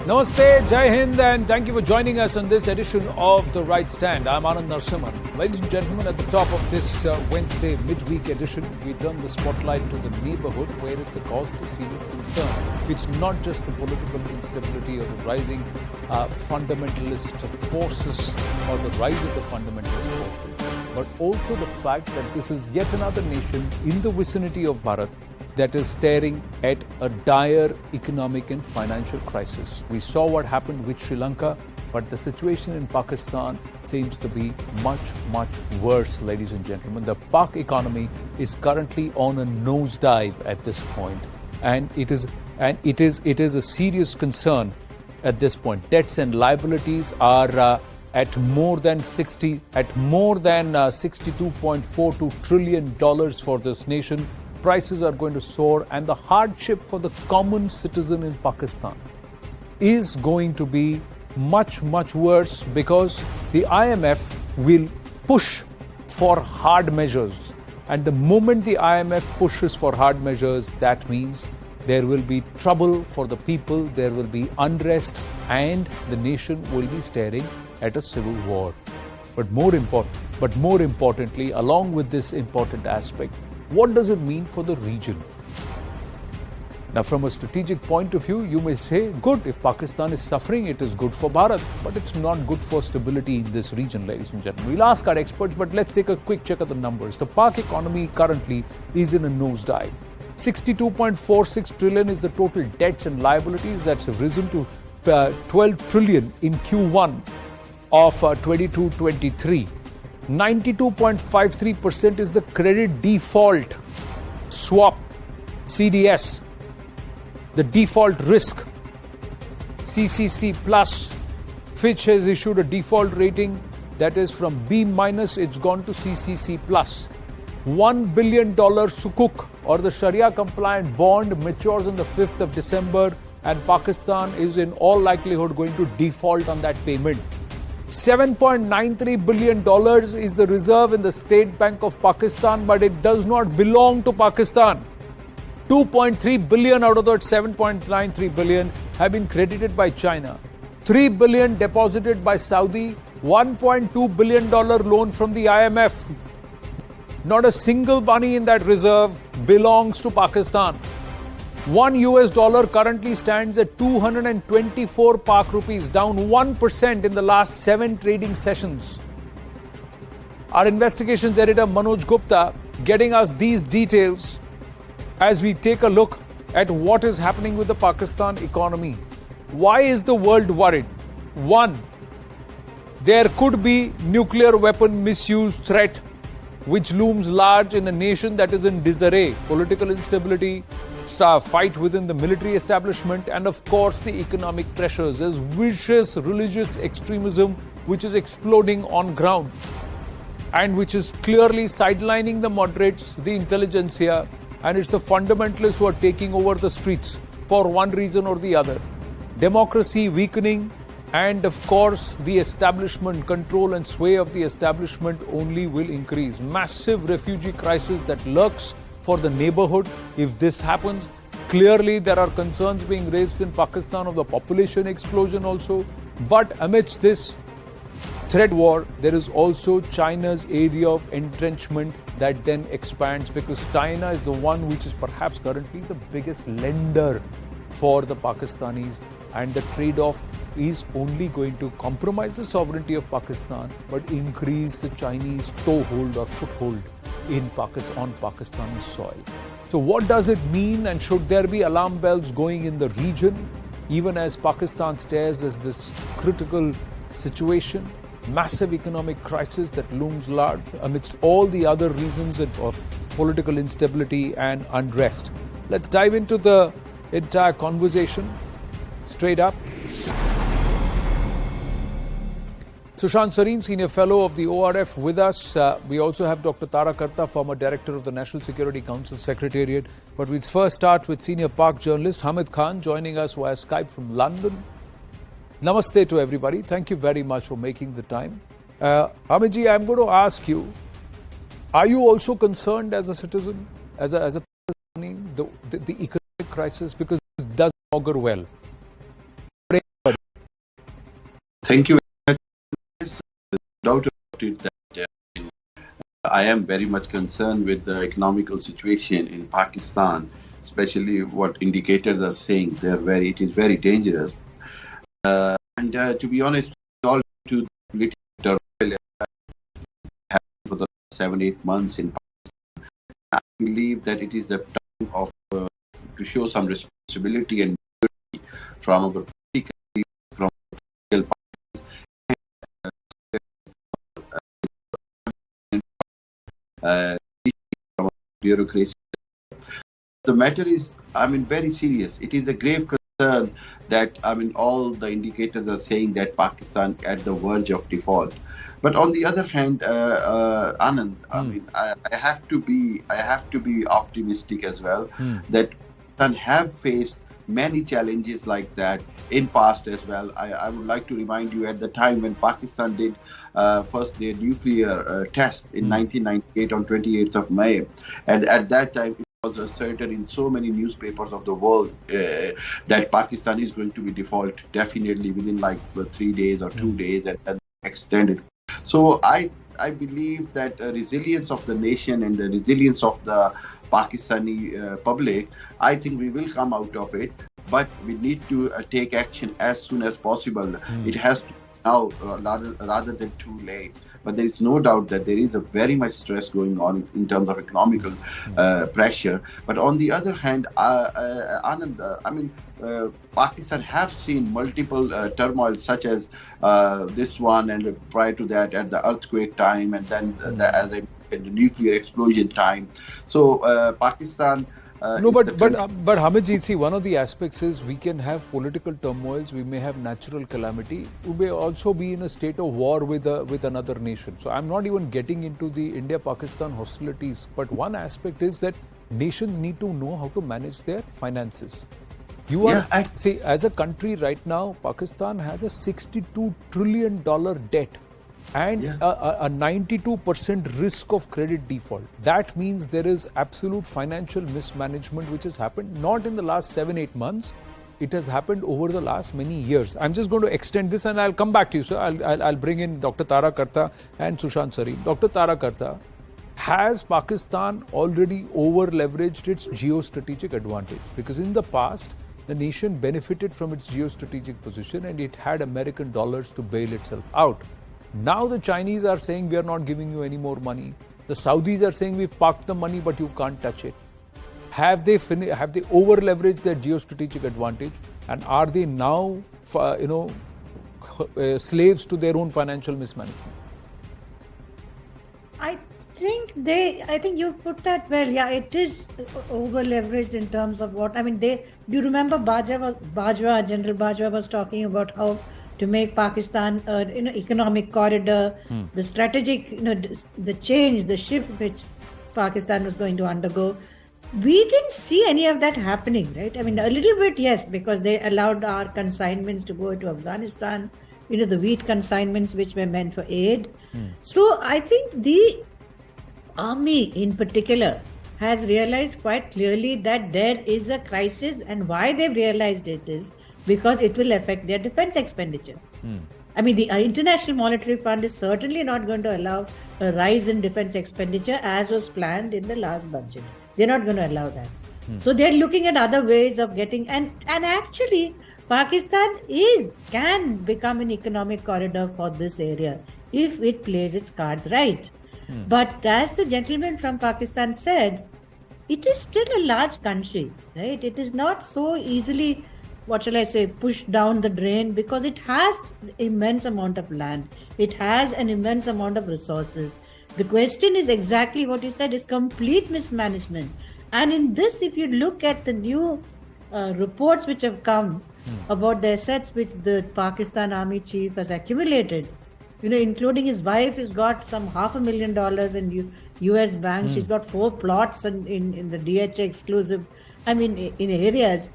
Namaste, Jai Hind, and thank you for joining us on this edition of The Right Stand. I'm Anand Narasimhan. Ladies and gentlemen, at the top of this Wednesday midweek edition, we turn the spotlight to the neighborhood where it's a cause of serious concern. It's not just the political instability or the rising fundamentalist forces or the rise of the fundamentalist forces, but also the fact that this is yet another nation in the vicinity of Bharat that is staring at a dire economic and financial crisis. We saw what happened with Sri Lanka, but the situation in Pakistan seems to be much, much worse, ladies and gentlemen. The Pak economy is currently on a nosedive at this point, and it is a serious concern at this point. Debts and liabilities are at more than $62.42 trillion for this nation. Prices are going to soar, and the hardship for the common citizen in Pakistan is going to be much, much worse because the IMF will push for hard measures. And the moment the IMF pushes for hard measures, that means there will be trouble for the people, there will be unrest, and the nation will be staring at a civil war. But more importantly, along with this important aspect, what does it mean for the region? Now, from a strategic point of view, you may say, good, if Pakistan is suffering, it is good for Bharat, but it's not good for stability in this region, ladies and gentlemen. We'll ask our experts, but let's take a quick check at the numbers. The Pak economy currently is in a nosedive. 62.46 trillion is the total debts and liabilities. That's risen to 12 trillion in Q1 of 22-23. 92.53% is the credit default swap, CDS, the default risk, CCC plus. Fitch has issued a default rating that is from B minus, it's gone to CCC plus. $1 billion sukuk or the Sharia compliant bond matures on the 5th of December, and Pakistan is in all likelihood going to default on that payment. $7.93 billion is the reserve in the State Bank of Pakistan, but it does not belong to Pakistan. 2.3 billion out of that 7.93 billion have been credited by China. 3 billion deposited by Saudi. $1.2 billion loan from the IMF. Not a single penny in that reserve belongs to Pakistan. $1 currently stands at 224 Pak rupees, down 1% in the last 7 trading sessions. Our investigations editor Manoj Gupta getting us these details as we take a look at what is happening with the Pakistan economy. Why is the world worried? One, there could be nuclear weapon misuse threat which looms large in a nation that is in disarray. Political instability, fight within the military establishment, and of course the economic pressures. There's vicious religious extremism which is exploding on ground and which is clearly sidelining the moderates, the intelligentsia, and it's the fundamentalists who are taking over the streets for one reason or the other. Democracy weakening, and of course the establishment control and sway of the establishment only will increase. Massive refugee crisis that lurks for the neighborhood if this happens. Clearly there are concerns being raised in Pakistan of the population explosion also. But amidst this threat war, there is also China's area of entrenchment that then expands, because China is the one which is perhaps currently the biggest lender for the Pakistanis, and the trade-off is only going to compromise the sovereignty of Pakistan but increase the Chinese toehold or foothold in Pakistan, on Pakistani soil. So what does it mean, and should there be alarm bells going in the region even as Pakistan stares as this critical situation, massive economic crisis that looms large amidst all the other reasons of political instability and unrest? Let's dive into the entire conversation straight up. Sushant Sareen, Senior Fellow of the ORF with us. We also have Dr. Tara Karta, former Director of the National Security Council Secretariat. But we'll first start with Senior Pak journalist Hamid Khan joining us via Skype from London. Namaste to everybody. Thank you very much for making the time. Hamidji, I'm going to ask you, are you also concerned as a citizen, as a Pakistani, the economic crisis? Because this does augur well. Thank you very much. No doubt about it that I am very much concerned with the economical situation in Pakistan, especially what indicators are saying. It is very dangerous. And to be honest, all to the political turmoil for the 7-8 months in Pakistan, I believe that it is a time of to show some responsibility and from our political from political uh, from bureaucracy. The matter is, very serious. It is a grave concern that, all the indicators are saying that Pakistan at the verge of default. But on the other hand, Anand, I have to be optimistic as well that Pakistan have faced many challenges like that in past as well. I would like to remind you at the time when Pakistan did first their nuclear test in 1998 on 28th of May, and at that time it was asserted in so many newspapers of the world that Pakistan is going to be default definitely within like 3 days or 2 days, and extended. So I believe that resilience of the nation and the resilience of the Pakistani public, I think we will come out of it, but we need to take action as soon as possible. It has to now rather than too late. But there is no doubt that there is a very much stress going on in terms of economical pressure. But on the other hand, Anand, Pakistan have seen multiple turmoil such as this one, and prior to that at the earthquake time, and then the nuclear explosion time. So Pakistan. But Hamidji, see, one of the aspects is we can have political turmoils, we may have natural calamity, we may also be in a state of war with another nation. So I'm not even getting into the India-Pakistan hostilities, but one aspect is that nations need to know how to manage their finances. See, as a country right now, Pakistan has a $62 trillion debt and a 92% risk of credit default. That means there is absolute financial mismanagement which has happened not in the last 7-8 months. It has happened over the last many years. I'm just going to extend this and I'll come back to you, sir. I'll bring in Dr. Tara Karta and Sushant Sareen. Dr. Tara Karta, has Pakistan already over-leveraged its geostrategic advantage? Because in the past, the nation benefited from its geostrategic position and it had American dollars to bail itself out. Now the Chinese are saying we are not giving you any more money. The Saudis are saying we've parked the money but you can't touch it. Have they over-leveraged their geostrategic advantage, and are they now slaves to their own financial mismanagement? I think you put that well. Yeah, it is over-leveraged in terms of what, do you remember General Bajwa was talking about how to make Pakistan economic corridor, the strategic, the change, the shift which Pakistan was going to undergo. We didn't see any of that happening, right? A little bit, yes, because they allowed our consignments to go to Afghanistan, the wheat consignments which were meant for aid. So I think the army in particular has realized quite clearly that there is a crisis, and why they've realized it is because it will affect their defense expenditure. The International Monetary Fund is certainly not going to allow a rise in defense expenditure as was planned in the last budget. They're not going to allow that. So they're looking at other ways of getting, and actually Pakistan can become an economic corridor for this area if it plays its cards right. But as the gentleman from Pakistan said, it is still a large country, right? It is not so easily, pushed down the drain, because it has immense amount of land. It has an immense amount of resources. The question is exactly what you said, is complete mismanagement. And in this, if you look at the new reports which have come about the assets which the Pakistan Army chief has accumulated, including his wife has got some $500,000 in US banks. She's got 4 plots in the DHA exclusive, in areas.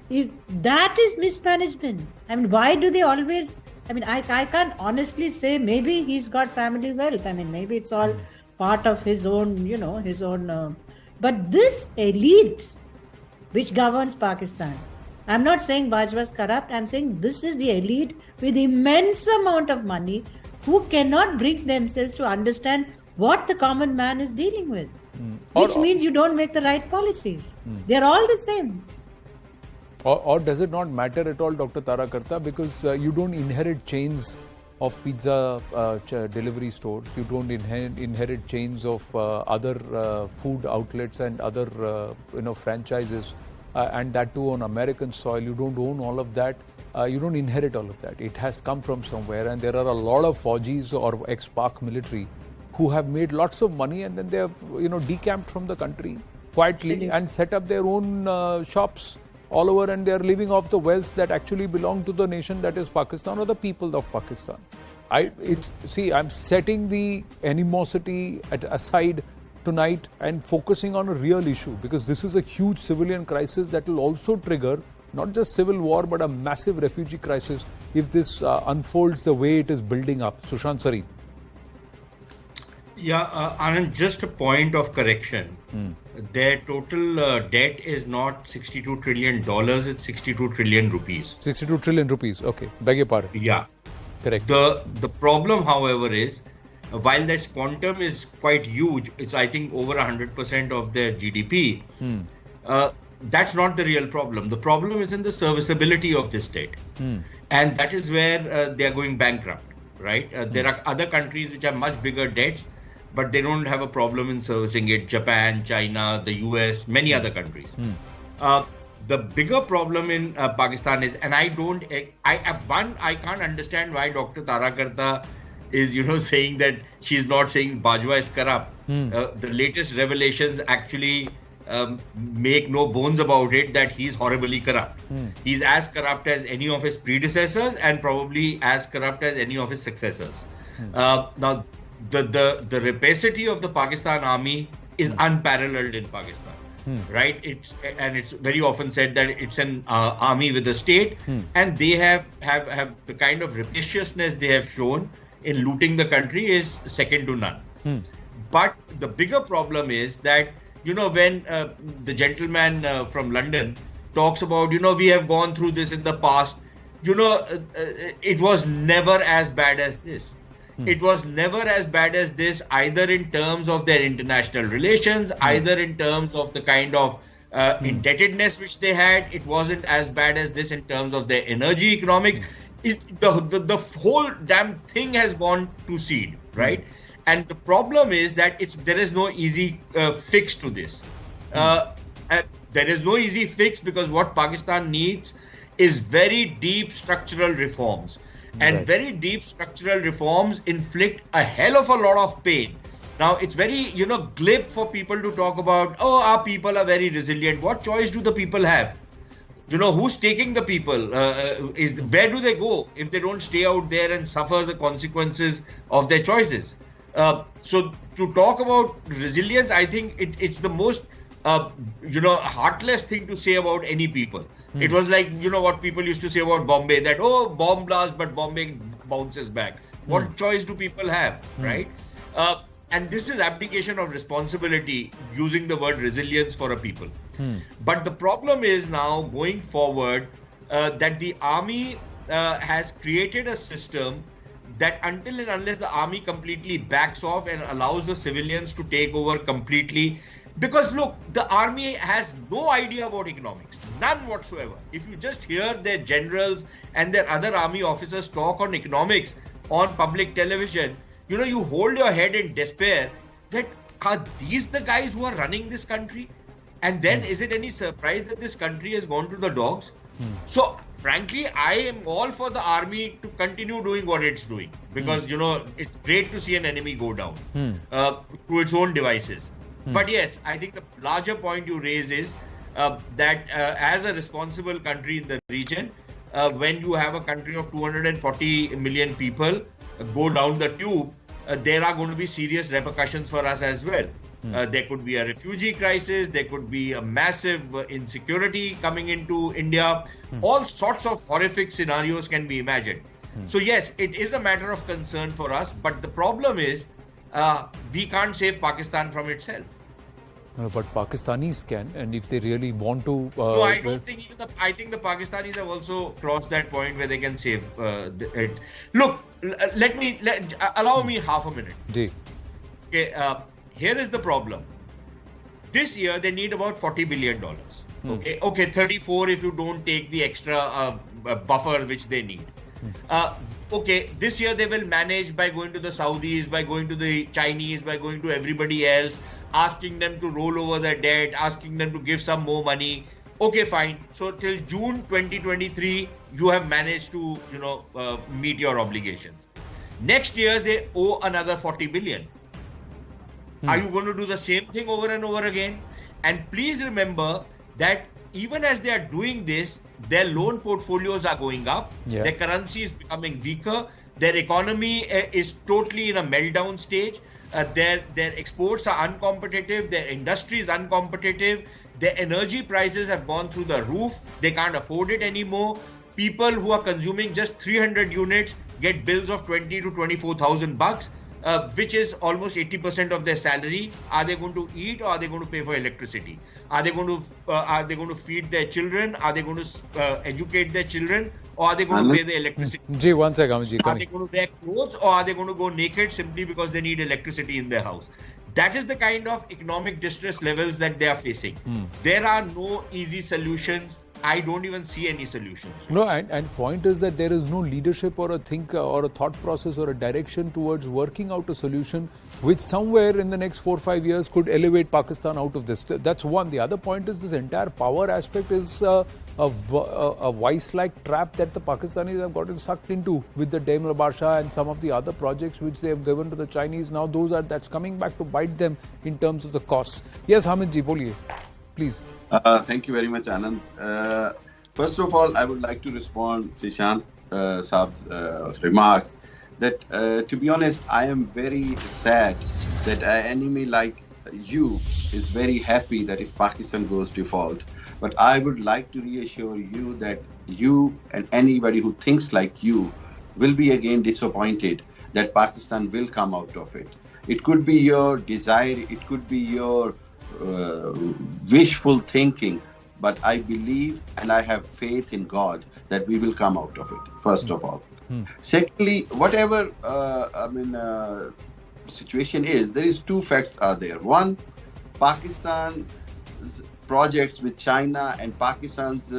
That is mismanagement. Why do they always, I can't honestly say, maybe he's got family wealth. Maybe it's all part of his own, but this elite which governs Pakistan I'm not saying Bajwa is corrupt. I'm saying this is the elite with immense amount of money who cannot bring themselves to understand what the common man is dealing with. Which means you don't make the right policies. They're all the same. Or does it not matter at all, Dr. Tarakarta, because you don't inherit chains of pizza delivery stores, you don't inherit chains of other food outlets and other franchises, and that too on American soil. You don't own all of that. You don't inherit all of that. It has come from somewhere, and there are a lot of Faujis or ex-Pak military who have made lots of money, and then they have decamped from the country quietly and set up their own shops all over, and they are living off the wealth that actually belong to the nation that is Pakistan or the people of Pakistan. I'm setting the animosity aside tonight and focusing on a real issue, because this is a huge civilian crisis that will also trigger not just civil war but a massive refugee crisis if this unfolds the way it is building up. Sushant Sari. Yeah, Anand, just a point of correction. Their total debt is not $62 trillion, it's 62 trillion rupees. 62 trillion rupees, okay. Beg your pardon. Yeah. Correct. The problem, however, is while that quantum is quite huge, it's I think over 100% of their GDP, that's not the real problem. The problem is in the serviceability of this debt. And that is where they are going bankrupt, right? There are other countries which have much bigger debts, but they don't have a problem in servicing it. Japan, China, the US, many other countries. The bigger problem in Pakistan is, and I can't understand why Dr. Tarakarta is, saying that she's not saying Bajwa is corrupt. The latest revelations actually make no bones about it that he's horribly corrupt. He's as corrupt as any of his predecessors and probably as corrupt as any of his successors. Now, the rapacity of the Pakistan army is unparalleled in Pakistan, right? It's very often said that it's an army with a state, and they have the kind of rapaciousness they have shown in looting the country is second to none. But the bigger problem is that when the gentleman from London talks about we have gone through this in the past, it was never as bad as this. It was never as bad as this, either in terms of their international relations, either in terms of the kind of indebtedness which they had. It wasn't as bad as this in terms of their energy economics. The whole damn thing has gone to seed, right? And the problem is that there is no easy fix to this. There is no easy fix because what Pakistan needs is very deep structural reforms. And very deep structural reforms inflict a hell of a lot of pain. Now, it's very, glib for people to talk about, our people are very resilient. What choice do the people have? Who's taking the people? Where do they go if they don't stay out there and suffer the consequences of their choices? So to talk about resilience, I think it's the most, heartless thing to say about any people. It was like, what people used to say about Bombay, that, bomb blast, but Bombay bounces back. What choice do people have, right? And this is abdication of responsibility, using the word resilience for a people. But the problem is now, going forward, that the army has created a system that until and unless the army completely backs off and allows the civilians to take over completely, because look, the army has no idea about economics, none whatsoever. If you just hear their generals and their other army officers talk on economics on public television, you hold your head in despair that are these the guys who are running this country? And then is it any surprise that this country has gone to the dogs? So frankly, I am all for the army to continue doing what it's doing, because it's great to see an enemy go down through its own devices. But yes, I think the larger point you raise is that as a responsible country in the region, when you have a country of 240 million people go down the tube, there are going to be serious repercussions for us as well. There could be a refugee crisis, there could be a massive insecurity coming into India. All sorts of horrific scenarios can be imagined. So yes, it is a matter of concern for us, but the problem is we can't save Pakistan from itself. But Pakistanis can, and if they really want to. No, I don't think even I think the Pakistanis have also crossed that point where they can save it. Look, allow me half a minute. Ji. Okay, here is the problem. This year they need about $40 billion. Okay, 34 if you don't take the extra buffer which they need. Okay, this year they will manage by going to the Saudis, by going to the Chinese, by going to everybody else, asking them to roll over their debt, asking them to give some more money. Okay, fine. So till June 2023, you have managed to, meet your obligations. Next year they owe another 40 billion. Are you going to do the same thing over and over again? And please remember that even as they are doing this, their loan portfolios are going up. Yeah. Their currency is becoming weaker. Their economy is totally in a meltdown stage. Their exports are uncompetitive. Their industry is uncompetitive. Their energy prices have gone through the roof. They can't afford it anymore. People who are consuming just 300 units get bills of 20 to 24,000 bucks. Which is almost 80% of their salary. Are they going to eat, or are they going to pay for electricity? Are they going to feed their children? Are they going to educate their children, or are they going to pay the electricity? Ji, one second, Ji. Are they going to wear clothes, or are they going to go naked simply because they need electricity in their house? That is the kind of economic distress levels that they are facing. There are no easy solutions. I don't even see any solutions. No, and point is that there is no leadership or a thought process or a direction towards working out a solution which somewhere in the next 4 or 5 years could elevate Pakistan out of this. That's one. The other point is this entire power aspect is a vice-like trap that the Pakistanis have gotten sucked into with the Daimler Barsha and some of the other projects which they have given to the Chinese. Now that's coming back to bite them in terms of the costs. Yes, Hamid ji, boliye, please. Thank you very much, Anand. First of all, I would like to respond Sishant Saab's remarks that, to be honest, I am very sad that an enemy like you is very happy that if Pakistan goes default. But I would like to reassure you that you and anybody who thinks like you will be again disappointed that Pakistan will come out of it. It could be your desire, it could be your wishful thinking, but I believe and I have faith in God that we will come out of it, first of all. Secondly, whatever situation is, there is two facts are there. One, Pakistan's projects with China and Pakistan's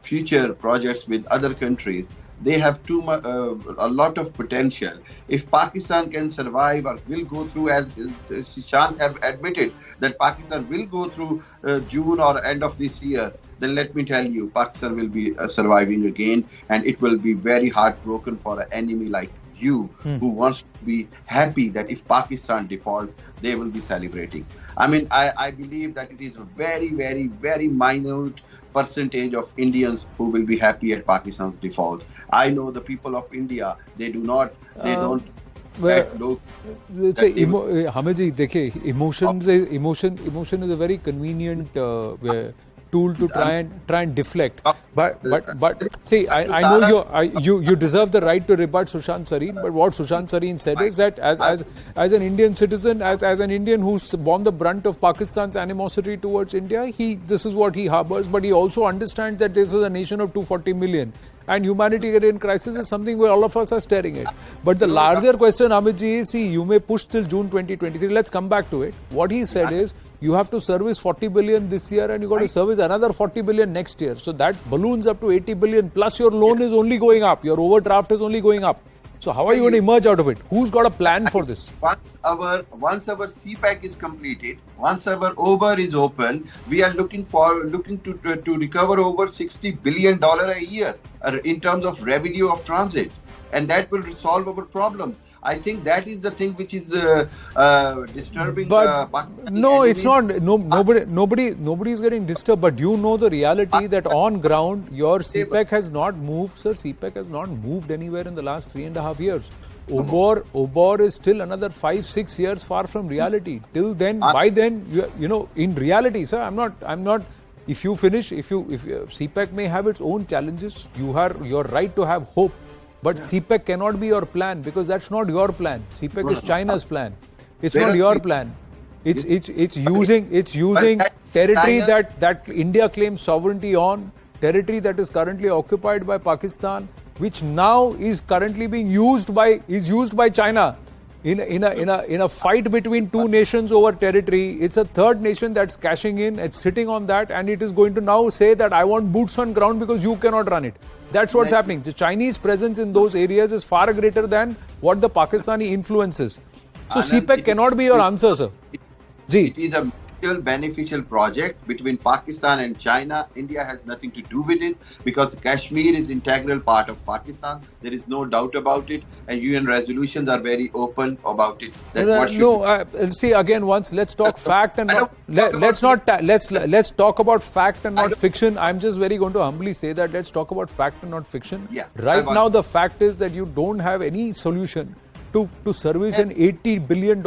future projects with other countries, they have a lot of potential. If Pakistan can survive or will go through, as Shishant have admitted, that Pakistan will go through June or end of this year, then let me tell you, Pakistan will be surviving again, and it will be very heartbroken for an enemy like you who wants to be happy that if Pakistan default, they will be celebrating. I mean, I believe that it is a very, very, very minute percentage of Indians who will be happy at Pakistan's default. I know the people of India, they don't. Hamidji, देखिए, emotion is a very convenient tool to try and deflect. But see, I know you deserve the right to rebut Sushant Sareen. But what Sushant Sareen said is that as an Indian citizen, as an Indian who's borne the brunt of Pakistan's animosity towards India, this is what he harbors. But he also understands that this is a nation of 240 million. And humanitarian crisis is something where all of us are staring at. But the larger question, Amidji, is, see, you may push till June 2023. Let's come back to it. What he said is, you have to service 40 billion this year and you got to service another 40 billion next year. So that balloons up to 80 billion. Plus your loan is only going up. Your overdraft is only going up. So how are you going to emerge out of it? Who's got a plan for this? Once our CPAC is completed, once our Uber is open, we are looking to recover over $60 billion a year in terms of revenue of transit, and that will solve our problem. I think that is the thing which is disturbing. But no, it's not. Nobody is getting disturbed. But you know the reality that on ground, your CPAC has not moved, sir. CPAC has not moved anywhere in the last 3.5 years. Obor is still another 5-6 years far from reality. Till then, by then, you know, in reality, sir, I'm not. If CPAC may have its own challenges, you're right to have hope. But CPAC cannot be your plan because that's not your plan. CPAC is China's plan. It's not your plan. It's using territory that India claims sovereignty on, territory that is currently occupied by Pakistan, which now is currently being used by China in a fight between two nations over territory. It's a third nation that's cashing in. It's sitting on that, and it is going to now say that I want boots on ground because you cannot run it. That's what's happening. The Chinese presence in those areas is far greater than what the Pakistani influence is. So CPEC cannot be your answer, sir. It is a mutual beneficial project between Pakistan and China. India has nothing to do with it because Kashmir is integral part of Pakistan. There is no doubt about it, and UN resolutions are very open about it. See again once. Let's talk fact and let's talk about fact and not fiction. I'm just very going to humbly say that let's talk about fact and not fiction. Yeah, right now, the fact is that you don't have any solution to service an $80 billion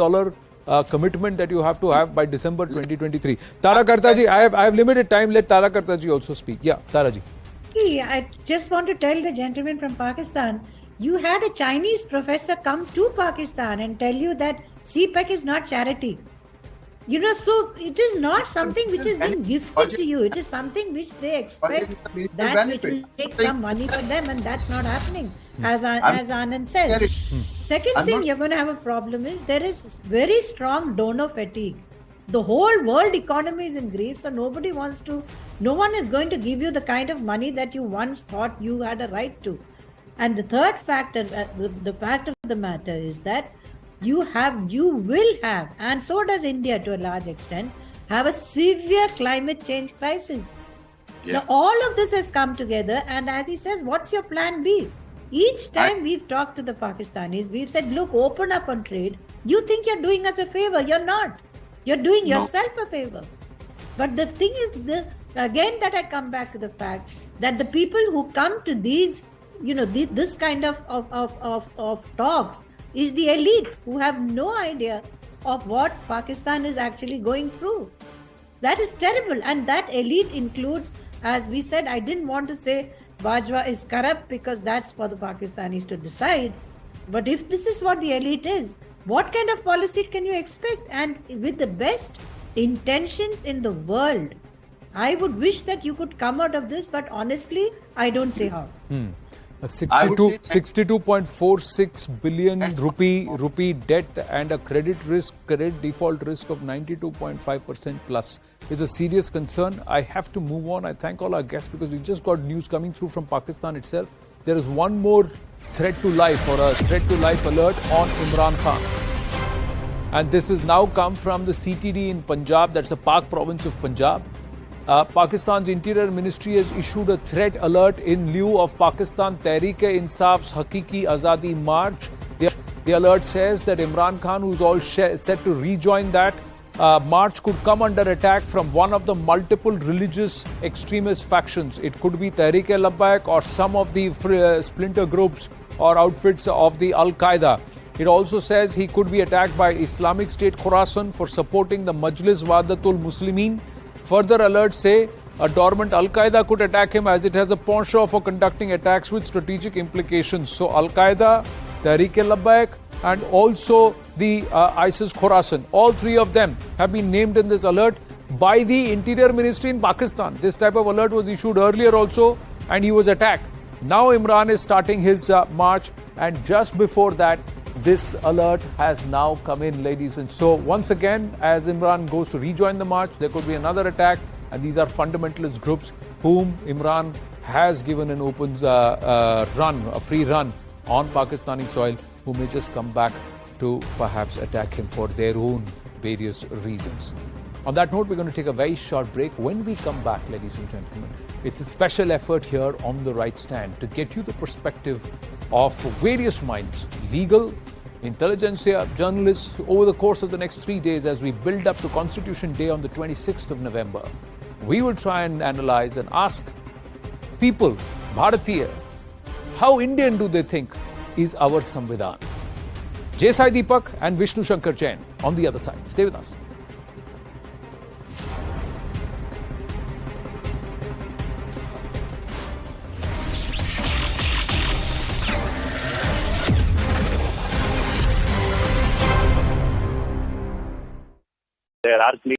commitment that you have to have by December 2023. Tara Kartaji, I have limited time. Let Tara Kartaji also speak. Yeah, Taraji. I just want to tell the gentleman from Pakistan, you had a Chinese professor come to Pakistan and tell you that CPEC is not charity. So it is not something which is being gifted to you. It is something which they expect that it will take some money for them, and that's not happening, as Anand says. Second thing you're going to have a problem is there is very strong donor fatigue. The whole world economy is in grief, so no one is going to give you the kind of money that you once thought you had a right to. And the third factor, the fact of the matter is that you will have, and so does India to a large extent, have a severe climate change crisis. Yeah. Now, all of this has come together, and as he says, what's your plan B? Each time we've talked to the Pakistanis, we've said, look, open up on trade. You think you're doing us a favor. You're not. You're doing yourself a favor. But the thing is, again, that I come back to the fact that the people who come to these, this kind of talks, is the elite who have no idea of what Pakistan is actually going through. That is terrible. And that elite includes, as we said, I didn't want to say Bajwa is corrupt because that's for the Pakistanis to decide. But if this is what the elite is, what kind of policy can you expect? And with the best intentions in the world, I would wish that you could come out of this, but honestly, I don't see how. 62.46 billion rupee debt and a credit default risk of 92.5% plus is a serious concern. I have to move on. I thank all our guests because we just got news coming through from Pakistan itself. There is one more threat to life or a threat to life alert on Imran Khan. And this has now come from the CTD in Punjab, that's the Pak province of Punjab. Pakistan's Interior Ministry has issued a threat alert in lieu of Pakistan Tehreek-e-Insaf's Hakiki Azadi March. The alert says that Imran Khan, who's all set to rejoin that march, could come under attack from one of the multiple religious extremist factions. It could be Tehreek-e-Labbaik or some of the splinter groups or outfits of the Al-Qaeda. It also says he could be attacked by Islamic State Khorasan for supporting the Majlis Wahdatul Muslimin. Further alerts say a dormant Al-Qaeda could attack him as it has a penchant for conducting attacks with strategic implications. So Al-Qaeda, Tehreek-e-Labbaik and also the ISIS Khorasan, all three of them have been named in this alert by the Interior Ministry in Pakistan. This type of alert was issued earlier also and he was attacked. Now Imran is starting his march, and just before that, this alert has now come in, ladies. And so once again, as Imran goes to rejoin the march, there could be another attack. And these are fundamentalist groups whom Imran has given an open a free run on Pakistani soil, who may just come back to perhaps attack him for their own various reasons. On that note, we're going to take a very short break. When we come back, ladies and gentlemen, it's a special effort here on The Right Stand to get you the perspective of various minds, legal, intelligentsia, journalists, over the course of the next 3 days as we build up to Constitution Day on the 26th of November. We will try and analyze and ask people, Bharatiya, how Indian do they think is our Samvidhan? Jai Sai Deepak and Vishnu Shankar Jain on the other side. Stay with us. there are clear